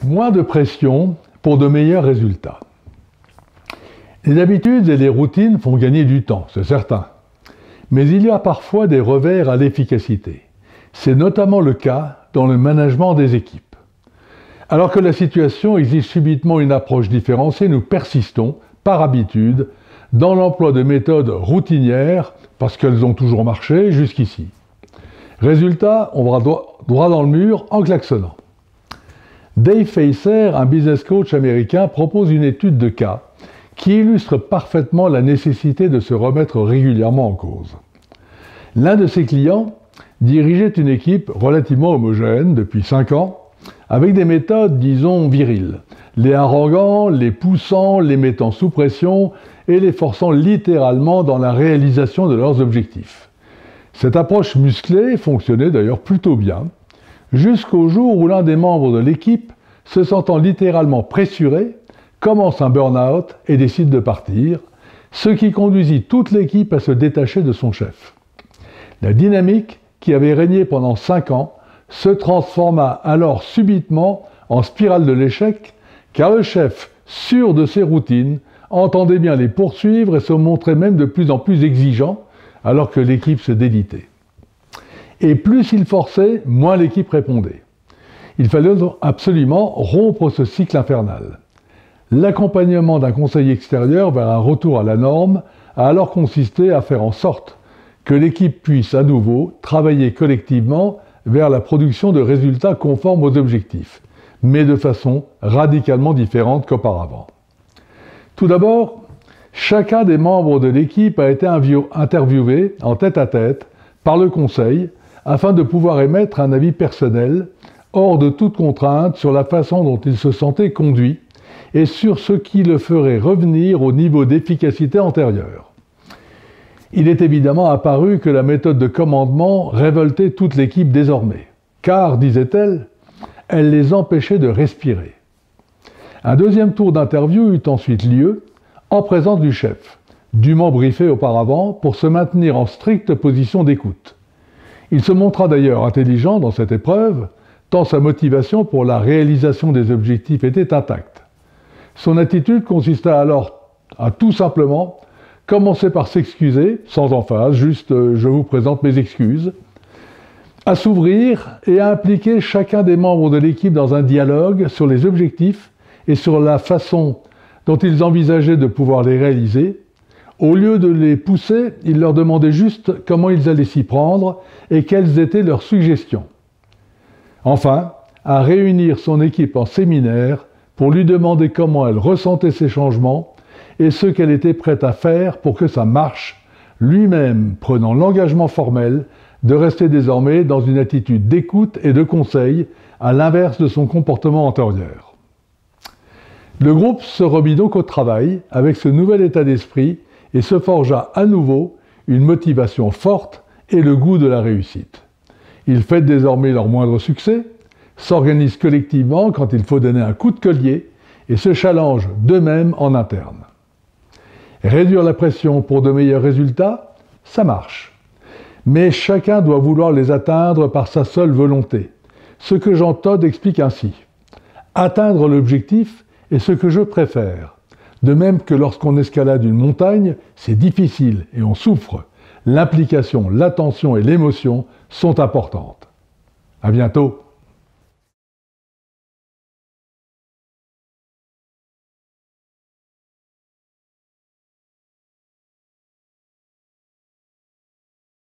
Moins de pression pour de meilleurs résultats. Les habitudes et les routines font gagner du temps, c'est certain. Mais il y a parfois des revers à l'efficacité. C'est notamment le cas dans le management des équipes. Alors que la situation exige subitement une approche différenciée, nous persistons, par habitude, dans l'emploi de méthodes routinières, parce qu'elles ont toujours marché jusqu'ici. Résultat, on va droit dans le mur en klaxonnant. Dave Facer, un business coach américain, propose une étude de cas qui illustre parfaitement la nécessité de se remettre régulièrement en cause. L'un de ses clients dirigeait une équipe relativement homogène depuis 5 ans, avec des méthodes, disons, viriles, les haranguant, les poussant, les mettant sous pression et les forçant littéralement dans la réalisation de leurs objectifs. Cette approche musclée fonctionnait d'ailleurs plutôt bien, jusqu'au jour où l'un des membres de l'équipe, se sentant littéralement pressuré, commence un burn-out et décide de partir, ce qui conduisit toute l'équipe à se détacher de son chef. La dynamique qui avait régné pendant 5 ans se transforma alors subitement en spirale de l'échec, car le chef, sûr de ses routines, entendait bien les poursuivre et se montrait même de plus en plus exigeant, alors que l'équipe se délitait. Et plus il forçait, moins l'équipe répondait. Il fallait absolument rompre ce cycle infernal. L'accompagnement d'un conseil extérieur vers un retour à la norme a alors consisté à faire en sorte que l'équipe puisse à nouveau travailler collectivement vers la production de résultats conformes aux objectifs, mais de façon radicalement différente qu'auparavant. Tout d'abord, chacun des membres de l'équipe a été interviewé en tête-à-tête par le conseil afin de pouvoir émettre un avis personnel, hors de toute contrainte, sur la façon dont il se sentait conduit et sur ce qui le ferait revenir au niveau d'efficacité antérieur. Il est évidemment apparu que la méthode de commandement révoltait toute l'équipe désormais, car, disait-elle, elle les empêchait de respirer. Un deuxième tour d'interview eut ensuite lieu, en présence du chef, dûment briefé auparavant pour se maintenir en stricte position d'écoute. Il se montra d'ailleurs intelligent dans cette épreuve, tant sa motivation pour la réalisation des objectifs était intacte. Son attitude consista alors à tout simplement commencer par s'excuser, sans emphase, juste « je vous présente mes excuses », à s'ouvrir et à impliquer chacun des membres de l'équipe dans un dialogue sur les objectifs et sur la façon dont ils envisageaient de pouvoir les réaliser. Au lieu de les pousser, il leur demandait juste comment ils allaient s'y prendre et quelles étaient leurs suggestions. Enfin, à réunir son équipe en séminaire pour lui demander comment elle ressentait ces changements et ce qu'elle était prête à faire pour que ça marche, lui-même prenant l'engagement formel de rester désormais dans une attitude d'écoute et de conseil, à l'inverse de son comportement antérieur. Le groupe se remit donc au travail avec ce nouvel état d'esprit et se forgea à nouveau une motivation forte et le goût de la réussite. Ils fêtent désormais leur moindre succès, s'organisent collectivement quand il faut donner un coup de collier et se challengent d'eux-mêmes en interne. Réduire la pression pour de meilleurs résultats, ça marche. Mais chacun doit vouloir les atteindre par sa seule volonté. Ce que Jean Todt explique ainsi. Atteindre l'objectif est ce que je préfère. De même que lorsqu'on escalade une montagne, c'est difficile et on souffre. L'implication, l'attention et l'émotion sont importantes. À bientôt.